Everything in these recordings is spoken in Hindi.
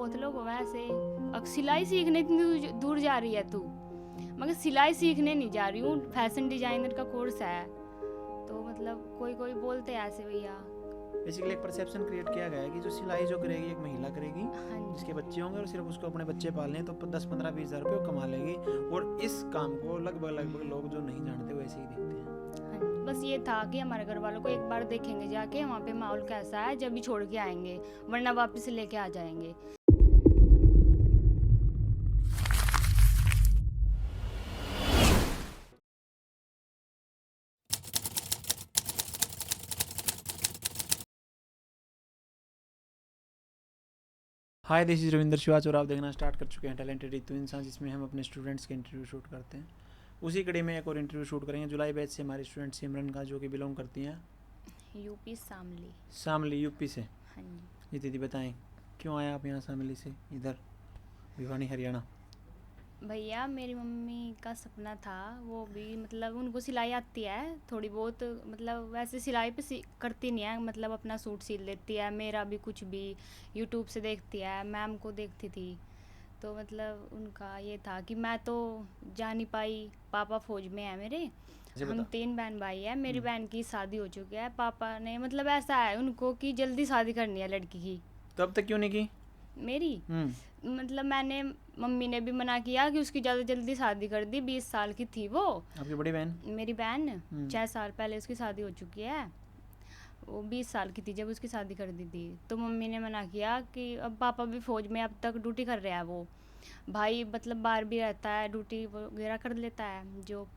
बहुत लोग वैसे सिलाई सीखने इतनी दूर जा रही है तू, मगर सिलाई सीखने नहीं जा रही हूँ, फैशन डिजाइनर का कोर्स है। तो मतलब कोई कोई बोलते हैं ऐसे भैया। बेसिकली एक परसेप्शन क्रिएट किया गया है कि जो सिलाई जो करेगी एक महिला करेगी, हाँ जी। जिसके बच्चे होंगे और सिर्फ उसको अपने बच्चे पालने हैं, तो 10-15-20 हज़ार रुपये कमा लेगी। और इस काम को लगभग लोग जो नहीं जानते वो ऐसे ही देखते हैं। हाँ जी, बस ये था कि हमारे घर वालों को एक बार देखेंगे जाके वहाँ पे माहौल कैसा है, जब भी छोड़ के आएंगे, वरना वापस लेके आ जाएंगे। हाय, दिस इज रविंदर शिवाच और आप देखना स्टार्ट कर चुके हैं टैलेंटेड रितु इंसान, जिसमें हम अपने स्टूडेंट्स के इंटरव्यू शूट करते हैं। उसी कड़ी में एक और इंटरव्यू शूट करेंगे जुलाई बैच से हमारी स्टूडेंट सिमरन का, जो कि बिलोंग करती हैं यूपी शामली। शामली यूपी से। हाँ जी। ये दीदी बताएं, क्यों आए आप यहाँ शामली से इधर भिवानी हरियाणा? भैया मेरी मम्मी का सपना था, वो भी मतलब उनको सिलाई आती है थोड़ी बहुत, मतलब वैसे सिलाई पे करती नहीं है, मतलब अपना सूट सिल लेती है, मेरा भी कुछ भी यूट्यूब से देखती है, मैम को देखती थी। तो मतलब उनका ये था कि मैं तो जा नहीं पाई, पापा फौज में है मेरे, हम 3 बहन भाई है, मेरी बहन की शादी हो चुकी है, पापा ने मतलब ऐसा है उनको कि जल्दी शादी करनी है लड़की की। तो अब तक क्यों नहीं की मेरी मतलब मैंने, मम्मी ने भी मना किया कि उसकी ज़्यादा जल्दी शादी कर दी, 20 साल की थी वो। आपकी बड़ी बहन? मेरी बहन 6 साल पहले उसकी शादी हो चुकी है, वो 20 साल की थी जब उसकी शादी कर दी थी। तो मम्मी ने मना किया कि अब पापा भी फौज में अब तक ड्यूटी कर रहा है, वो भाई मतलब बाहर भी रहता है, ड्यूटी वगैरह कर लेता है जो,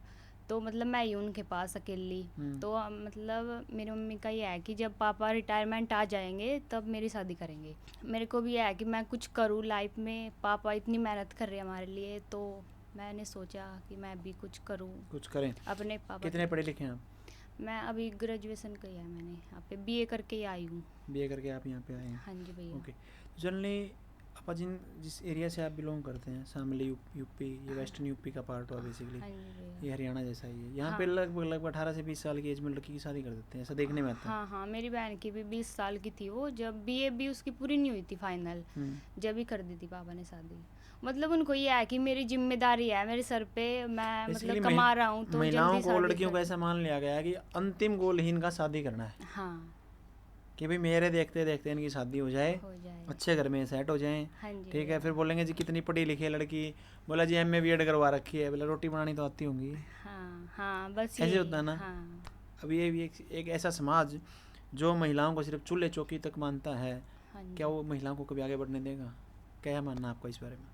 तो मतलब मैं ही उनके पास अकेली। तो मतलब मेरी मम्मी का ये है कि जब पापा रिटायरमेंट आ जाएंगे तब मेरी शादी करेंगे। मेरे को भी ये है कि मैं कुछ करूँ लाइफ में, पापा इतनी मेहनत कर रहे हैं हमारे लिए, तो मैंने सोचा कि मैं भी कुछ करूँ, कुछ करें अपने पापा। कितने पढ़े लिखे हैं आप? मैं अभी ग्रेजुएशन किया है मैंने, यहाँ पे बीए करके ही आई हूँ। बीए करके आप यहाँ पे आए हैं? हाँ जी भैया। ओके। जनरली आप जिस एरिया से आप बिलोंग करते हैं, शामली यूपी, ये वेस्टर्न यूपी का पार्ट हुआ बेसिकली। हाँ जी भैया। ये हरियाणा जैसा ही है। यहाँ पे लगभग 18 से 20 साल की एज में लड़की की शादी कर देते हैं, ऐसा देखने में आता है। हाँ हाँ, मेरी बहन की भी 20 साल की थी वो, जब बीए भी उसकी पूरी नहीं हुई थी फाइनल, जब ही कर दी थी पापा ने शादी। मतलब उनको ये है कि मेरी जिम्मेदारी है मेरे सर पे, मैं मतलब कमा रहा हूँ तो महिलाओं को, लड़कियों को ऐसा मान लिया गया है कि अंतिम गोल ही इनका शादी करना है। हाँ, कि भाई मेरे देखते देखते इनकी शादी हो जाए, अच्छे घर में सेट हो जाए। हाँ जी। ठीक है, फिर बोलेंगे जी कितनी पढ़ी लिखी है लड़की, बोला जी एमए बीएड करवा रखी है, बोला रोटी बनानी तो आती होंगी। हाँ हाँ, बस ऐसे होता है ना। हाँ। अब ये भी एक ऐसा समाज जो महिलाओं को सिर्फ चूल्हे चौकी तक मानता है, हाँ, क्या वो महिलाओं को कभी आगे बढ़ने देगा? क्या मानना आपका इस बारे में?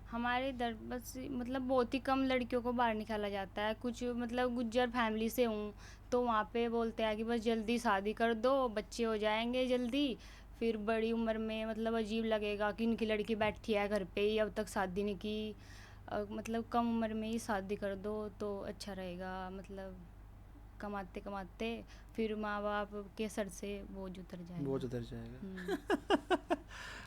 हमारे इधर बस मतलब बहुत ही कम लड़कियों को बाहर निकाला जाता है, कुछ मतलब गुज्जर फैमिली से हूँ, तो वहाँ पे बोलते हैं कि बस जल्दी शादी कर दो, बच्चे हो जाएंगे जल्दी, फिर बड़ी उम्र में मतलब अजीब लगेगा कि इनकी लड़की बैठी है घर पे ही, अब तक शादी नहीं की, मतलब कम उम्र में ही शादी कर दो तो अच्छा रहेगा, मतलब कमाते कमाते फिर माँ बाप के सर से बोझ उतर जाएगा।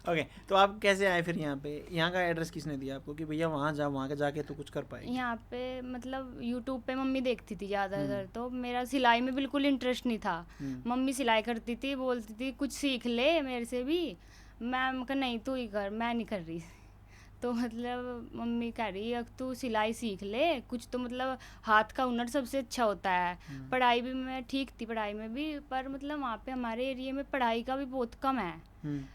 ओके, तो आप कैसे आए फिर यहाँ पे? यहाँ का एड्रेस किसने दिया आपको कि भैया वहाँ जा, वहाँ के जाके तो कुछ कर पाएगी? यहाँ पे मतलब यूट्यूब पे मम्मी देखती थी ज़्यादातर, तो मेरा सिलाई में बिल्कुल इंटरेस्ट नहीं था। मम्मी सिलाई करती थी, बोलती थी कुछ सीख ले मेरे से भी, मैं कहा नहीं तू ही कर, मैं नहीं कर रही। तो मतलब मम्मी कह रही अब तू सिलाई सीख ले कुछ, तो मतलब हाथ का हुनर सबसे अच्छा होता है। पढ़ाई भी मैं ठीक थी, पढ़ाई में भी, पर मतलब वहाँ पे हमारे एरिया में पढ़ाई का भी बहुत कम है।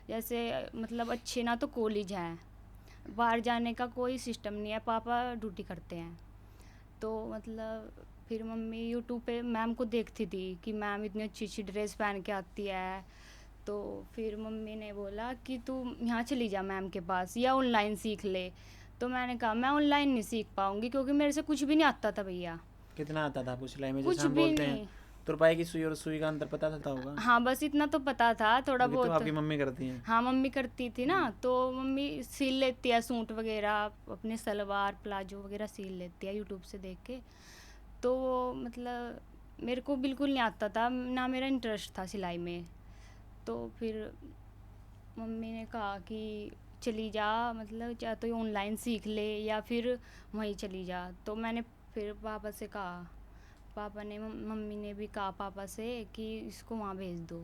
जैसे मतलब अच्छे ना तो कॉलेज हैं, बाहर जाने का कोई सिस्टम नहीं है, पापा ड्यूटी करते हैं। तो मतलब फिर मम्मी यूट्यूब पे मैम को देखती थी कि मैम इतनी अच्छी अच्छी ड्रेस पहन के आती है, तो फिर मम्मी ने बोला कि तू यहाँ चली जा मैम के पास या ऑनलाइन सीख ले। तो मैंने कहा मैं ऑनलाइन नहीं सीख पाऊँगी क्योंकि मेरे से कुछ भी नहीं आता था भैया। कितना आता था आपको सिलाई में? कुछ जैसे हम भी बोलते नहीं। हैं तुरपाई की सुई और सुई का अंतर पता था होगा? हाँ, बस इतना तो पता था थोड़ा तो बहुत। आपकी मम्मी करती हैं? हाँ, मम्मी करती थी ना, तो मम्मी सिल लेती है सूट वगैरह, अपने सलवार प्लाजो वगैरह सिल लेती है यूट्यूब से देख के। तो मतलब मेरे को बिल्कुल नहीं आता था, ना मेरा इंटरेस्ट था सिलाई में। तो फिर मम्मी ने कहा कि चली जा, मतलब या तो ऑनलाइन सीख ले या फिर वहीं चली जा। तो मैंने फिर पापा से कहा, पापा ने मम्मी ने भी कहा पापा से कि इसको वहाँ भेज दो।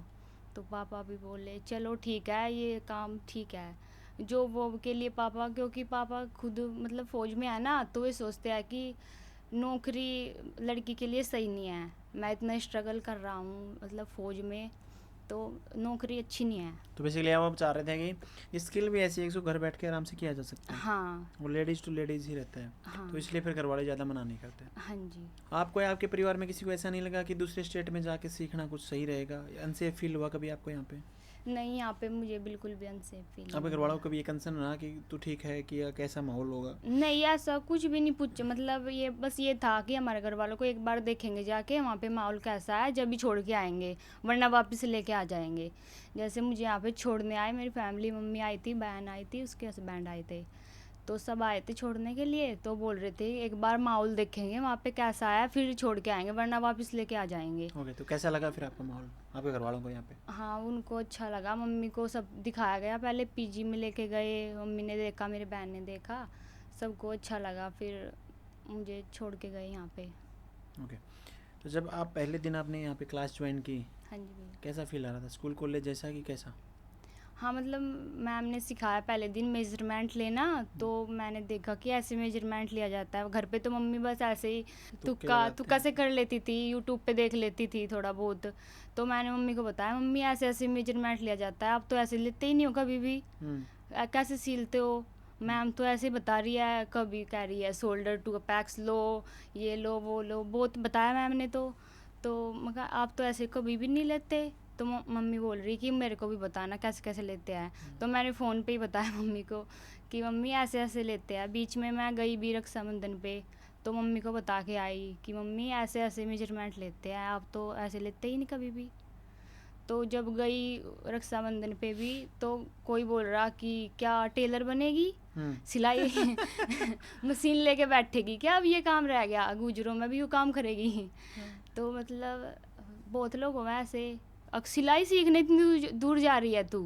तो पापा भी बोले चलो ठीक है, ये काम ठीक है। जॉब वॉब के लिए पापा, क्योंकि पापा खुद मतलब फ़ौज में है ना, तो वे सोचते हैं कि नौकरी लड़की के लिए सही नहीं है। मैं इतना स्ट्रगल कर रहा हूँ मतलब फ़ौज में, तो नौकरी अच्छी नहीं है। तो बेसिकली आप चाह रहे थे कि स्किल भी ऐसी है कि घर बैठ के आराम से किया जा सकता है। हाँ वो लेडीज़ टू लेडीज़ ही रहता है। हाँ तो इसलिए फिर घर वाले ज़्यादा मना नहीं करते। हाँ जी। आपको या आपके परिवार में किसी को ऐसा नहीं लगा कि दूसरे स्टेट में जाके सीखना कुछ सही रहेगा? अनसेफ फील हुआ कभी आपको यहाँ पे? नहीं, यहाँ पे मुझे बिल्कुल भी अनसेफ फील आपके घर वालों को कभी ये कंसर्न रहा कि तू ठीक है कि या कैसा माहौल होगा? नहीं, ऐसा कुछ भी नहीं पूछे। मतलब ये बस ये था कि हमारे घर वालों को एक बार देखेंगे जाके वहाँ पे माहौल कैसा है, जब भी छोड़ के आएंगे, वरना वापस लेके आ जाएंगे। जैसे मुझे यहाँ पे छोड़ने आए, मेरी फैमिली, मम्मी आई थी, बहन आई थी, उसके हस्बैंड आए थे, तो सब आए थे छोड़ने के लिए। तो बोल रहे थे एक बार माहौल देखेंगे वहाँ पे कैसा है, फिर छोड़ के आएंगे, वरना वापस लेके आ जाएंगे। ओके, तो कैसा लगा फिर आपका माहौल आपके घर वालों को यहाँ पे? हाँ, उनको अच्छा लगा। मम्मी को सब दिखाया गया, पहले पीजी में लेके गए, मम्मी ने देखा, मेरी बहन ने देखा, सबको अच्छा लगा, फिर मुझे छोड़ के गए यहाँ पे। ओके, तो जब आप पहले दिन आपने यहाँ पे क्लास ज्वाइन की, हाँ जी भैया। कैसा फील आ रहा था? स्कूल कॉलेज जैसा कि कैसा? हाँ, मतलब मैम ने सिखाया पहले दिन मेजरमेंट लेना, तो मैंने देखा कि ऐसे मेजरमेंट लिया जाता है। घर पे तो मम्मी बस ऐसे ही तुक्के तुक्का लगाते तुक्का हैं। से कर लेती थी, यूट्यूब पे देख लेती थी थोड़ा बहुत। तो मैंने मम्मी को बताया, मम्मी ऐसे ऐसे मेजरमेंट लिया जाता है, आप तो ऐसे लेते ही नहीं हो कभी भी, कैसे सिलते हो? मैम तो ऐसे बता रही है, कभी कह रही है शोल्डर टू पैक्स लो, ये लो वो लो, बहुत बताया मैम ने। तो मगर आप तो ऐसे कभी भी नहीं लेते। तो मम्मी बोल रही कि मेरे को भी बताना कैसे कैसे लेते हैं। तो मैंने फ़ोन पे ही बताया मम्मी को कि मम्मी ऐसे ऐसे लेते हैं। बीच में मैं गई भी रक्षाबंधन पे, तो मम्मी को बता के आई कि मम्मी ऐसे ऐसे मेजरमेंट लेते हैं, आप तो ऐसे लेते ही नहीं कभी भी। तो जब गई रक्षाबंधन पे भी, तो कोई बोल रहा कि क्या टेलर बनेगी, सिलाई मशीन लेके बैठेगी क्या, अब ये काम रह गया, गुजरों में भी वो काम करेगी। तो मतलब बहुत लोग हो ऐसे। अब सिलाई सीखने इतनी दूर जा रही है तू,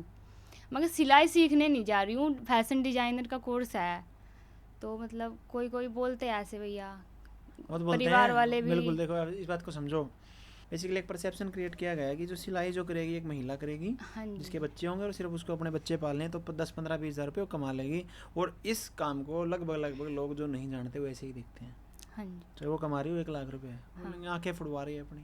मगर सिलाई सीखने नहीं जा रही हूँ, फैशन डिजाइनर का कोर्स है। तो मतलब कोई कोई बोलते हैं ऐसे भैया, बहुत बोलते परिवार हैं। वाले भी। बिल्कुल, देखो इस बात को समझो। बेसिकली एक परसेप्शन क्रिएट किया गया है कि जो सिलाई जो करेगी एक महिला करेगी, हाँ जी। जिसके बच्चे होंगे और सिर्फ उसको अपने बच्चे पालने हैं, तो 10-15-20 हज़ार रुपये वो कमा लेगी। और इस काम को लगभग लोग जो नहीं जानते वो ऐसे ही देखते हैं। हाँ जी। चाहे वो कमा रही हो 1 लाख रुपये, हाँ। आंखें फुड़वा रही है अपनी,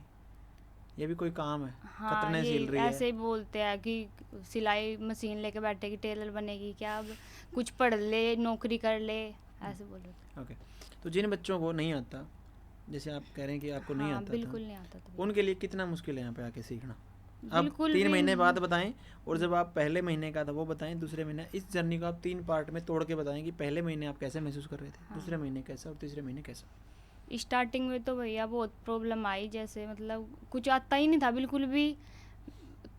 ये भी कोई काम है? हाँ, कतरने ये सिल रही है। ऐसे ही बोलते हैं कि सिलाई मशीन लेके बैठेगी, टेलर बनेगी क्या, अब कुछ पढ़ ले, नौकरी कर ले, ऐसे बोलो। ओके, तो जिन बच्चों को नहीं आता, जैसे आप कह रहे हैं कि आपको नहीं हाँ, आता बिल्कुल था, नहीं आता था। उनके लिए कितना मुश्किल है यहाँ पे आके सीखना? अब बिल्कुल 3 भी महीने बाद बताएं, और जब आप पहले महीने का था वो बताएं, दूसरे महीने, इस जर्नी को आप 3 पार्ट में तोड़ के बताएं कि पहले महीने आप कैसे महसूस कर रहे थे, हाँ। दूसरे महीने कैसा और तीसरे महीने कैसा? स्टार्टिंग में तो भैया बहुत प्रॉब्लम आई, जैसे मतलब कुछ आता ही नहीं था बिल्कुल भी।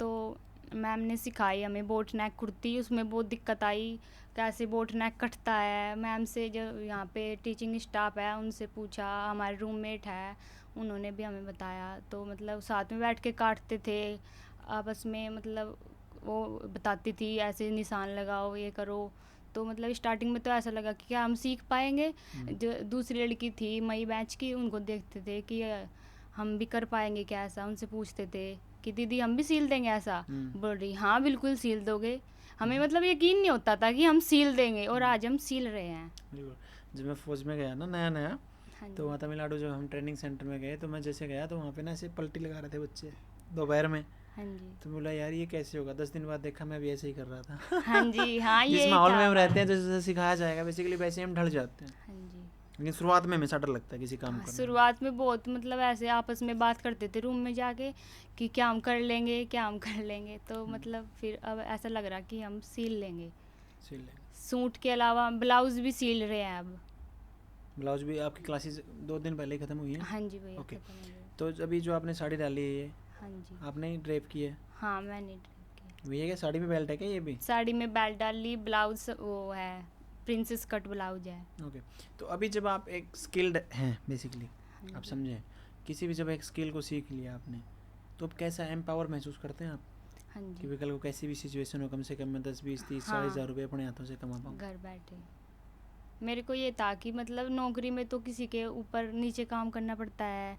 तो मैम ने सिखाई हमें बोट नेक कुर्ती, उसमें बहुत दिक्कत आई, कैसे बोट नेक कटता है। मैम से जो यहाँ पे टीचिंग स्टाफ है उनसे पूछा, हमारे रूममेट है उन्होंने भी हमें बताया। तो मतलब साथ में बैठ के काटते थे आपस में, मतलब वो बताती थी ऐसे निशान लगाओ, ये करो। तो मतलब स्टार्टिंग में तो ऐसा लगा कि क्या हम सीख पाएंगे। जो दूसरी लड़की थी मई बैच की, उनको देखते थे कि हम भी कर पाएंगे क्या ऐसा, उनसे पूछते थे कि दीदी हम भी सील देंगे ऐसा। बोल रही हाँ बिल्कुल सील दोगे। हमें मतलब यकीन नहीं होता था कि हम सील देंगे, और आज हम सील रहे हैं। बिल्कुल, जब मैं फौज में गया ना नया, हाँ तो जी। वहाँ तमिलनाडु जब हम ट्रेनिंग सेंटर में गए, तो मैं जैसे गया तो वहाँ पे ना ऐसे पलटी लगा रहे थे बच्चे दोपहर में। हाँ जी। तो बोला यार ये कैसे होगा, 10 दिन बाद देखा मैं भी ऐसे ही कर रहा था। हाँ जी। हाँ, जिस यही माहौल था में हम रहते हमारा। हैं, जैसे सिखाया जाएगा बेसिकली वैसे हम ढल जाते हैं। हाँ जी। लेकिन शुरुआत में हमेशा डर लगता है किसी काम हाँ, करने में। शुरुआत में बहुत मतलब ऐसे आपस में बात करते थे रूम में जाके कि क्या हम कर लेंगे, क्या हम कर लेंगे। तो मतलब फिर अब ऐसा लग रहा कि हम सील लेंगे। सिल लेंगे। सूट के अलावा ब्लाउज भी सील रहे हैं अब। ब्लाउज भी आपकी क्लासेस 2 दिन पहले ही खत्म हुई है? हाँ जी भैया, ओके। खत्म हो गए। तो अभी जो आपने साड़ी डाली है ये हाँ जी। आपने ड्रेप की है, हाँ, मैंने ड्रेप किया। ये क्या साड़ी में बेल्ट है क्या ये भी? साड़ी में बेल्ट डाली, ब्लाउज वो है प्रिंसेस कट ब्लाउज है। ओके, तो अभी जब आप एक स्किल्ड हैं बेसिकली, हाँ आप जी। समझें, किसी भी जब एक स्किल को सीख लिया आपने, तो अब कैसा एम्पावर महसूस करते हैं आप हाँ कि जी। भी कल को कैसी भी सिचुएशन हो, कम से कम मैं 10-20-30-40 हज़ार रुपये अपने हाथों से कमा पाऊँ? घर बैठे मेरे को ये था कि मतलब नौकरी में तो किसी के ऊपर नीचे काम करना पड़ता है।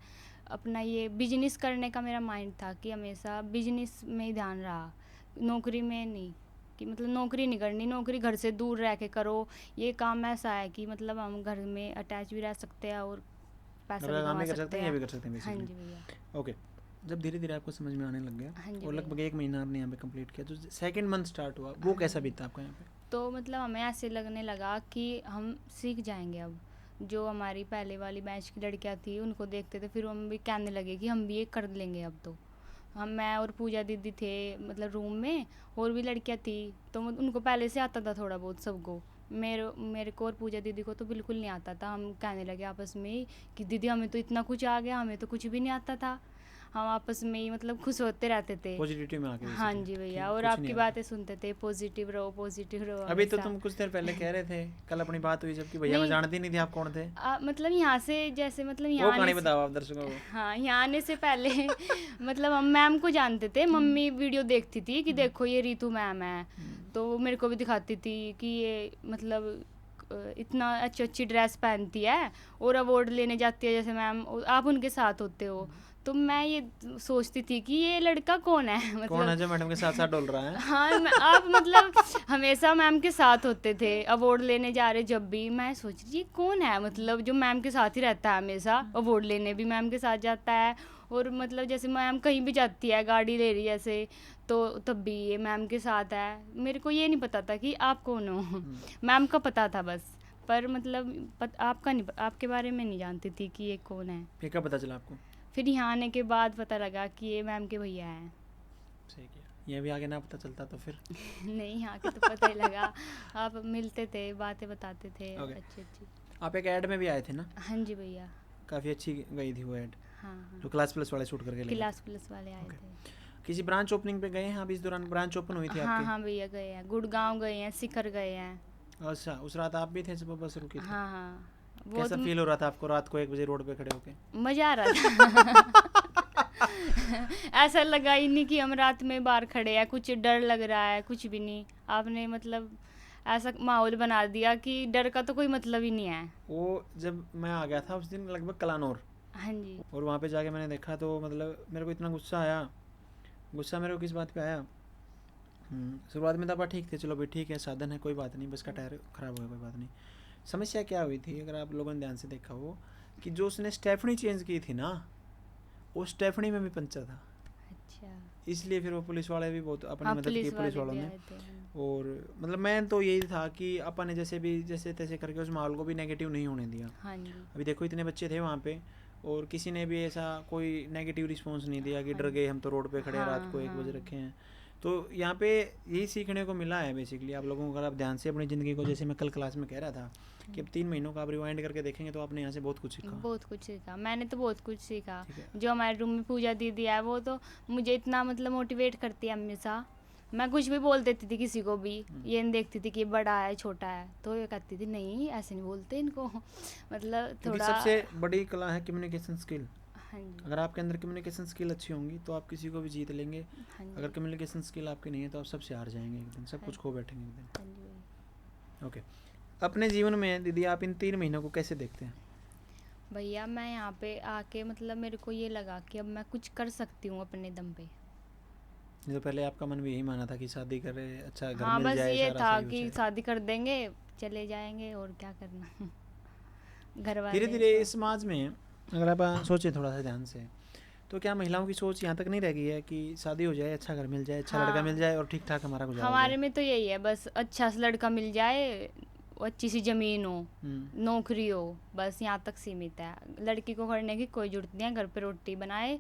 अपना ये बिजनेस करने का मेरा माइंड था कि हमेशा बिजनेस में ही ध्यान रहा, नौकरी में नहीं, कि मतलब नौकरी नहीं करनी, नौकरी घर से दूर रह के करो, ये काम ऐसा है कि मतलब हम घर में अटैच भी रह सकते हैं और पैसा भी काम कमा भी कर सकते सकते हैं, ये हैं। भी कर सकते हैं हाँ जी बेसिकली। भैया। ओके, जब धीरे धीरे आपको समझ में आने लग गया हाँ जी और भैया। लगभग 1 महीना आपने यहाँ पे कंप्लीट किया, तो सेकंड मंथ स्टार्ट हुआ, वो कैसा बीता आपका यहाँ पे? तो मतलब हमें ऐसे लगने लगा कि हम सीख जाएंगे अब। जो हमारी पहले वाली बैच की लड़कियां थी उनको देखते थे, फिर हम भी कहने लगे कि हम भी ये कर लेंगे अब। तो मैं और पूजा दीदी थे मतलब रूम में, और भी लड़कियां थी, तो उनको पहले से आता था थोड़ा बहुत सबको। मेरे को और पूजा दीदी को तो बिल्कुल नहीं आता था। हम कहने लगे आपस में ही कि दीदी हमें तो इतना कुछ आ गया, हमें तो कुछ भी नहीं आता था। हम आपस में ही मतलब खुश होते रहते थे। पॉजिटिविटी में आके हाँ basically, जी कि भैया, और कुछ आपकी नहीं आता। बातें सुनते थे, पॉजिटिव रहो पॉजिटिव रहो अभी तो हमेशा। तुम कुछ देर पहले कह रहे थे, कल अपनी बात हुई जबकि भैया मैं नहीं। जानती नहीं थी आप कौन थे। मतलब यहाँ से जैसे मतलब वो यहाँ कहानी आने से, बताओ आप दर्शकों को। हाँ यहाँ आने से पहले मतलब हम मैम को जानते थे। मम्मी वीडियो देखती थी कि देखो ये रितु मैम है, तो वो मेरे को भी दिखाती थी कि ये मतलब इतना अच्छी अच्छी ड्रेस पहनती है और अवार्ड लेने जाती है जैसे मैम, आप उनके साथ होते हो। तो मैं ये सोचती थी कि ये लड़का कौन है मतलब कौन है जो मैडम के साथ साथ डोल रहा है? हाँ आप मतलब हमेशा मैम के साथ होते थे, अवार्ड लेने जा रहे जब भी मैं सोच रही कौन है मतलब जो मैम के साथ ही रहता है हमेशा, अवार्ड लेने भी मैम के साथ जाता है, और मतलब जैसे मैम कहीं भी जाती है गाड़ी ले रही है ऐसे, तो तब भी ये मैम के साथ है। मेरे को ये नहीं पता था कि आप कौन हो। मैम का पता था बस, पर मतलब आपका नहीं, आपके बारे में नहीं जानती थी कि ये कौन है। फिर कब पता चला आपको? फिर यहाँ आने के बाद पता लगा कि ये मैम के भैया हैं। सही किया, ये भी आगे ना पता चलता तो फिर। नहीं यहाँ के तो पता ही लगा। आप मिलते थे, बातें बताते थे अच्छी अच्छी। आप एक ऐड में भी आए थे ना? हाँ जी भैया। काफ़ी अच्छी गई थी वो ऐड, हाँ हाँ, जो क्लास प्लस वाले शूट करके ले गए क्लास प्लस वाले आए Okay. थे। किसी ब्रांच ओपनिंग पे गए हैं आप इस दौरान? ब्रांच ओपन हुई थी हाँ आपकी? हाँ भैया गए हैं, गुड़गांव गए हैं, सिखर गए हैं। अच्छा, उस रात आप भी थे जब बस रुकी थी? हाँ हाँ, कैसा बहुत फील हो रहा था आपको रात को 1 बजे रोड पे खड़े होके? मज़ा आ रहा था। ऐसा लगा ही नहीं कि हम रात में बाहर खड़े हैं, कुछ डर लग रहा है, कुछ भी नहीं। आपने मतलब ऐसा माहौल बना दिया कि डर का तो कोई मतलब ही नहीं है। वो जब मैं आ गया था उस दिन लगभग कलानौर, हाँ जी। और वहाँ पे जाके मैंने देखा तो मतलब मेरे को इतना गुस्सा आया। गुस्सा मेरे को किस बात पे आया? शुरुआत में तो आप ठीक थे, चलो भाई ठीक है, साधन है, कोई बात नहीं, बस का टायर ख़राब हो गया, कोई बात नहीं। समस्या क्या हुई थी, अगर आप लोगों ने ध्यान से देखा हो, कि जो उसने स्टेफनी चेंज की थी ना, वो स्टेफनी में भी पंचर था। अच्छा। इसलिए फिर वो पुलिस वाले भी बहुत अपनी हाँ, मदद की, पुलिस वालों भी ने। आए थे। और मतलब मैं तो यही था कि अपन ने जैसे भी जैसे तैसे करके उस माहौल को भी नेगेटिव नहीं होने दिया। हाँ जी। अभी देखो इतने बच्चे थे वहाँ पे, और किसी ने भी ऐसा कोई नेगेटिव रिस्पॉन्स नहीं दिया कि डर गए हम तो रोड पे खड़े हैं, रात को 1 बजे रखे हैं। तो यहाँ पे यही सीखने को मिला है बेसिकली आप लोगों को। अगर आप ध्यान से अपनी ज़िंदगी को, जैसे मैं कल क्लास में कह रहा था कि अब 3 महीनों का आप रिवाइंड करके देखेंगे तो आपने यहाँ से बहुत कुछ सीखा। बहुत कुछ सीखा, मैंने तो बहुत कुछ सीखा। ठीक है। जो हमारे रूम में पूजा दीदी है वो तो मुझे इतना मतलब मोटिवेट करती है हमेशा। मैं कुछ भी बोल देती थी किसी को भी, ये नहीं देखती थी कि बड़ा है छोटा है, तो ये कहती थी नहीं ऐसे नहीं बोलते इनको। मतलब क्योंकि थोड़ा। सबसे बड़ी कला है कम्युनिकेशन स्किल। हाँ जी। अगर आपके अंदर कम्युनिकेशन स्किल अच्छी होंगी तो आप किसी को भी जीत लेंगे। हाँ जी। अगर कम्युनिकेशन स्किल आपकी नहीं है तो आप सबसे हार जाएंगे एक दिन, सब कुछ खो बैठेंगे एक दिन। हाँ जी ओके, अपने जीवन में दीदी आप इन 3 महीनों को कैसे देखते हैं? भैया, मैं यहाँ पे आके मतलब मेरे को ये लगा कि अब मैं कुछ कर सकती हूँ अपने दम पे। नहीं तो पहले आपका मन भी यही माना था कि शादी करे, अच्छा घर हाँ मिल बस जाए, ये सारा था सही हो कि जाए। शादी कर देंगे चले जाएंगे और क्या करना। घर वाले धीरे धीरे तो- इस समाज में अगर आप सोचें थोड़ा सा ध्यान से, तो क्या महिलाओं की सोच यहाँ तक नहीं रह गई है कि शादी हो जाए, अच्छा घर मिल जाए, अच्छा लड़का मिल जाए और ठीक ठाक हमारा गुजारा हो हमारे जाए? में तो यही है, बस अच्छा सा लड़का मिल जाए, अच्छी सी ज़मीन हो, नौकरी हो, बस यहाँ तक सीमित है। लड़की को करने की कोई जरूरत नहीं है, घर पे रोटी बनाए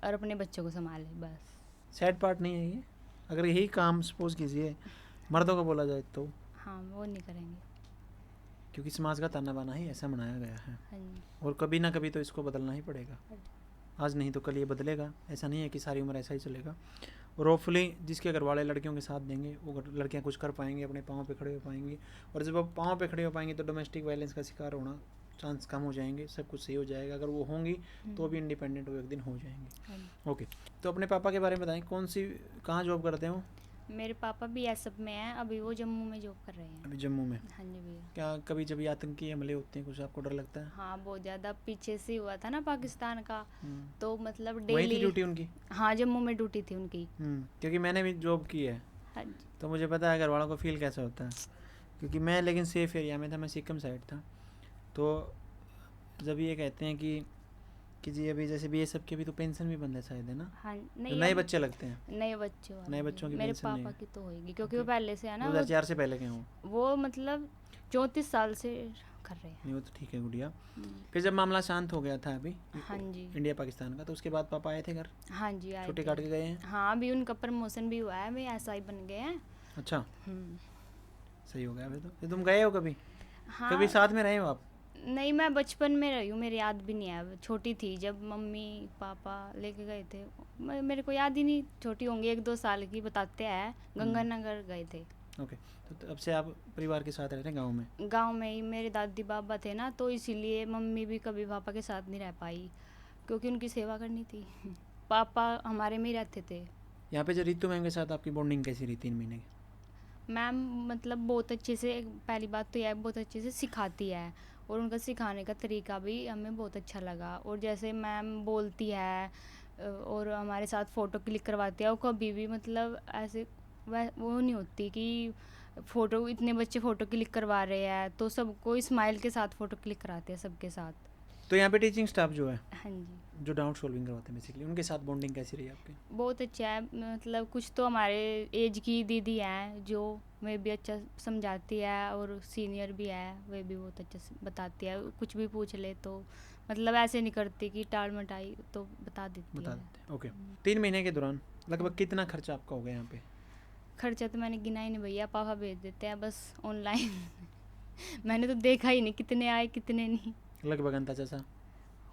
और अपने बच्चों को संभाले बस। सैड पार्ट नहीं है ये? अगर यही काम सपोज कीजिए मर्दों को बोला जाए तो? हाँ वो नहीं करेंगे। क्योंकि समाज का ताना बाना ही ऐसा बनाया गया है, हाँ जी। और कभी ना कभी तो इसको बदलना ही पड़ेगा। आज नहीं तो कल ये बदलेगा, ऐसा नहीं है कि सारी उम्र ऐसा ही चलेगा। और होपफुली जिसके घर वाले लड़कियों के साथ देंगे वो लड़कियां कुछ कर पाएंगी, अपने पाँव पे खड़े हो पाएंगी, और जब वो पाँव पे खड़े हो पाएंगी तो डोमेस्टिक वायलेंस का शिकार होना चांस कम हो जाएंगे, सब कुछ सही हो जाएगा। अगर वो होंगी तो भी इंडिपेंडेंट वो एक दिन हो जाएंगे। ओके, तो अपने पापा के बारे में बताएं, कहाँ जॉब करते हो? मेरे पापा BSF में हैं, अभी वो जम्मू में जॉब कर रहे हैं। अभी जम्मू में? हाँ जी भैया। क्या कभी जब आतंकी हमले होते हैं कुछ आपको डर लगता है? हाँ बहुत ज़्यादा, पीछे से हुआ था ना पाकिस्तान का, तो मतलब वही थी डेली। ड्यूटी उनकी? हाँ जम्मू में ड्यूटी थी उनकी। क्योंकि मैंने भी जॉब की है हाँ जी। तो मुझे पता है घर वालों को फील कैसा होता है, क्योंकि मैं लेकिन सेफ एरिया में था, मैं सिक्किम साइड था। तो जब ये कहते हैं कि जी अभी जैसे BSF की अभी तो पेंशन भी बंद है शायद, है ना? हाँ जो नहीं, नए अब बच्चे लगते हैं, नए बच्चों नए वाली बच्चों की मेरे पेंशन नहीं पापा है। की तो होएगी, क्योंकि वो पहले से है ना, 2004 से पहले के हों। वो मतलब 34 साल से कर रहे हैं। नहीं वो तो ठीक है गुड़िया। फिर जब मामला शांत हो गया था अभी हाँ जी। इंडिया पाकिस्तान का, तो उसके बाद पापा आए थे घर, हाँ जी, आए छुट्टी थे। काट के गए हैं? हाँ, अभी उनका प्रमोशन भी हुआ है, वे SI बन गए हैं। अच्छा, हम्म। सही हो गया। फिर तुम गए हो कभी? हाँ। कभी साथ में रहे हो आप? नहीं, मैं बचपन में रही हूँ, मेरे याद भी नहीं है, छोटी थी जब मम्मी पापा लेके गए थे। मेरे को याद ही नहीं, छोटी होंगी 1-2 साल की, बताते हैं गंगानगर गए थे। ओके, तो तब से आप परिवार के साथ रहते हैं गाँव में? गांव में ही मेरे दादी बाबा थे ना, तो इसीलिए मम्मी भी कभी पापा के साथ नहीं रह पाई, क्योंकि उनकी सेवा करनी थी। पापा हमारे में ही रहते थे। यहाँ पे जो रितु मैम के साथ आपकी बॉन्डिंग कैसी रही 3 महीने की? मैम मतलब बहुत अच्छे से, पहली बात तो यह है, बहुत अच्छे से सिखाती है, और उनका सिखाने का तरीका भी हमें बहुत अच्छा लगा। और जैसे मैम बोलती है और हमारे साथ फ़ोटो क्लिक करवाती है, वो कभी भी मतलब ऐसे वो नहीं होती कि फ़ोटो, इतने बच्चे फ़ोटो क्लिक करवा रहे हैं तो सबको स्माइल के साथ फ़ोटो क्लिक कराते हैं सबके साथ। तो यहाँ पे टीचिंग स्टाफ जो है, हाँ जी, जो डाउट सॉल्विंग करवाते हैं बेसिकली, उनके साथ बॉन्डिंग कैसी रही आपकी? बहुत अच्छा है। मतलब कुछ तो हमारे एज की दीदी हैं जो वे भी अच्छा समझाती है, और सीनियर भी है, वे भी बहुत अच्छा बताती है, कुछ भी पूछ ले तो मतलब ऐसे नहीं करती कि टाल मटाई, तो बता देती बता है। देते हैं। ओके, 3 महीने के दौरान लगभग कितना खर्चा आपका हो गया यहाँ पे? खर्चा तो मैंने गिना ही नहीं भैया, पापा भेज देते हैं बस ऑनलाइन। मैंने तो देखा ही नहीं कितने आए कितने नहीं। लगभग अंदाजा सा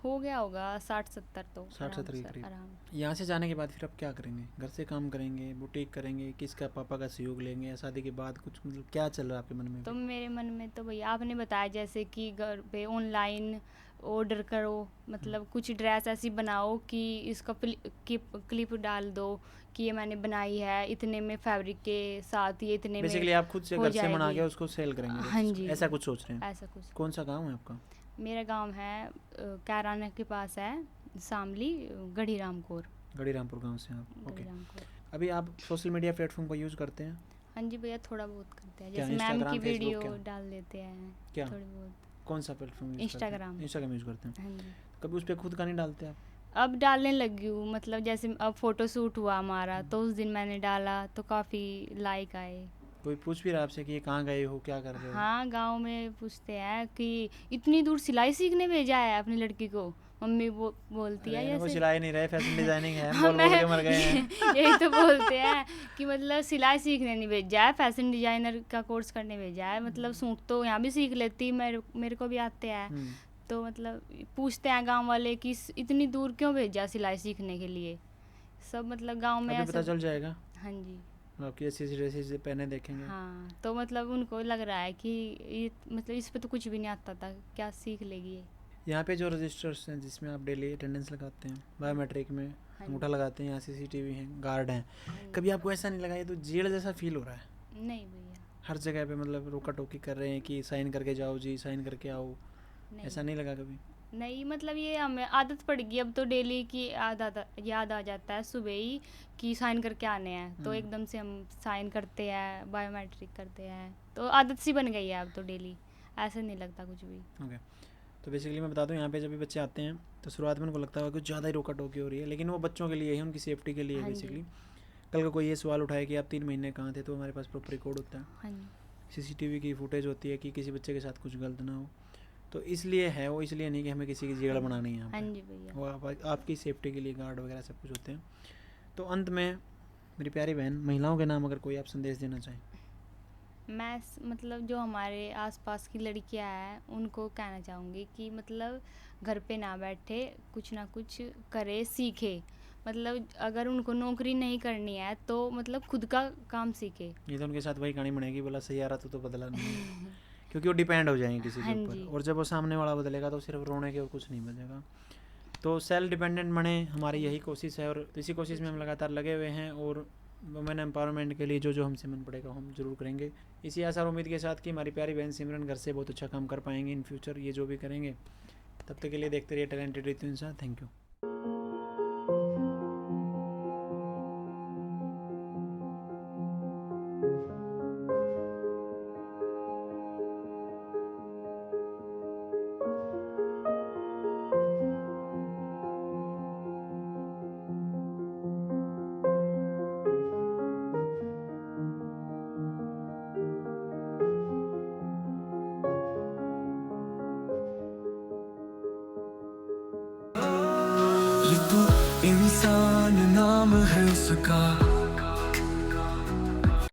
हो गया होगा 60-70 तो 60-70 के करीब। आराम। यहाँ से जाने के बाद फिर आप क्या करेंगे? घर से काम करेंगे, बुटीक करेंगे, किसका पापा का सहयोग लेंगे, या शादी के बाद कुछ मतलब क्या चल रहा है आपके मन में? तो मेरे मन में तो भैया आपने बताया जैसे कि घर पे ऑनलाइन ऑर्डर करो, मतलब कुछ ड्रेस ऐसी बनाओ कि इसका क्लिप डाल दो कि ये मैंने बनाई है, इतने में फैब्रिक के साथ, ये इतने में बेसिकली आप खुद से हो घर से बना जाएगी। के उसको सेल करेंगे? हाँ जी, ऐसा कुछ सोच रहे हैं? ऐसा कुछ। कौन सा गाँव है आपका? मेरा गांव है कैराना के पास है, शामली, गढ़ी रामकोर। गढ़ी रामपुर गाँव से आप? गढ़ी ओके। रामकोर। अभी आप सोशल मीडिया प्लेटफॉर्म का यूज़ करते हैं? हाँ जी भैया, थोड़ा बहुत करते हैं, क्या जैसे मैम की इंस्टाग्राम, फेसबुक, वीडियो क्या? डाल देते हैं क्या थोड़ी बहुत। कौन सा प्लेटफॉर्म यूज़ करते हैं? इंस्टाग्राम। इंस्टाग्राम यूज़ करते हैं। हाँ जी, कभी उस पर खुद का नहीं डालते आप? अब डालने लगी हूँ, मतलब जैसे अब फ़ोटो शूट हुआ हमारा तो उस दिन मैंने डाला तो काफ़ी लाइक आए। कोई पूछ भी रहा आपसे कि ये कहाँ गए हो, क्या कर रहे हो? हाँ, गांव में पूछते हैं कि इतनी दूर सिलाई सीखने भेजा है अपनी लड़की को, मम्मी बोलती है अरे इनको जैसे। सिलाई नहीं रहे, फैशन डिजाइनिंग है, हाँ, बोल बोल मैं के मर गए हैं। यही तो बोलते हैं कि मतलब सिलाई सीखने नहीं भेजा है, फैशन डिजाइनर का कोर्स करने भेजा है, मतलब सूट तो यहाँ भी सीख लेती, मेरे को भी आते हैं। तो मतलब पूछते हैं गांव वाले कि इतनी दूर क्यों भेजा सिलाई सीखने के लिए, सब मतलब गांव में अभी पता ऐसा। चल जाएगा, हाँ जी। आपकी ऐसी ड्रेसेस पहने देखेंगे। हाँ, तो मतलब उनको लग रहा है कि ये मतलब इस पे तो कुछ भी नहीं आता था, क्या सीख लेगी ये। यहाँ पे जो रजिस्टर्स हैं जिसमें आप डेली अटेंडेंस लगाते हैं, बायोमेट्रिक में हाँ अंगूठा लगाते हैं, यहाँ CCTV हैं, गार्ड हैं, जी। कभी आपको ऐसा नहीं लगा ये तो जेल जैसा फील हो रहा है? नहीं भैया, हर जगह पे मतलब रोका टोकी कर रहे हैं कि साइन करके जाओ जी, साइन करके आओ, नहीं ऐसा नहीं लगा कभी? नहीं, मतलब ये हमें आदत पड़ गई अब तो, डेली की याद आ जाता है सुबह ही कि साइन करके आने हैं, तो एकदम से हम साइन करते हैं, बायोमेट्रिक करते हैं, तो आदत सी बन गई है अब तो, डेली ऐसे नहीं लगता कुछ भी। ओके, तो बेसिकली मैं बता दूं यहाँ पे जब भी बच्चे आते हैं तो शुरुआत में उनको लगता है कुछ ज़्यादा ही रोका टोकी हो रही है, लेकिन वो बच्चों के लिए है, उनकी सेफ्टी के लिए हाँ जी। बेसिकली। कल को कोई ये सवाल उठाए कि आप 3 महीने कहाँ थे, तो हमारे पास प्रॉपर रिकॉर्ड होता है, हाँ जी। CCTV की फुटेज होती है कि किसी बच्चे के साथ कुछ गलत ना हो। तो इसलिए है वो, इसलिए नहीं कि हमें किसी की जेड़ बनानी है यहाँ हाँ पे। जी भैया। वो आपकी सेफ्टी के लिए गार्ड वगैरह सब कुछ होते हैं। तो अंत में मेरी प्यारी बहन, महिलाओं के नाम अगर कोई आप संदेश देना चाहें? मैं मतलब जो हमारे आसपास की लड़कियां हैं उनको कहना चाहूँगी कि मतलब घर पे ना बैठे, कुछ ना कुछ करे, सीखे, मतलब अगर उनको नौकरी नहीं करनी है तो मतलब खुद का काम सीखे। ये तो उनके साथ वही कहानी बनेगी, बोला सैयारा तो बदला नहीं है। क्योंकि वो डिपेंड हो जाएंगे किसी हाँ के ऊपर, जी। और जब वो सामने वाला बदलेगा तो सिर्फ रोने के और कुछ नहीं बचेगा। तो सेल्फ डिपेंडेंट बने, हमारी यही कोशिश है, और इसी कोशिश में हम लगातार लगे हुए हैं, और वुमेन एम्पावरमेंट के लिए जो जो हमसे मन पड़ेगा हम जरूर करेंगे, इसी आशा और उम्मीद के साथ कि हमारी प्यारी बहन सिमरन घर से बहुत अच्छा काम कर पाएंगे इन फ्यूचर, ये जो भी करेंगे। तब तक के लिए देखते रहिए टैलेंटेड रितु इंसान। Thank you. ऋतु इंसान नाम है उसका।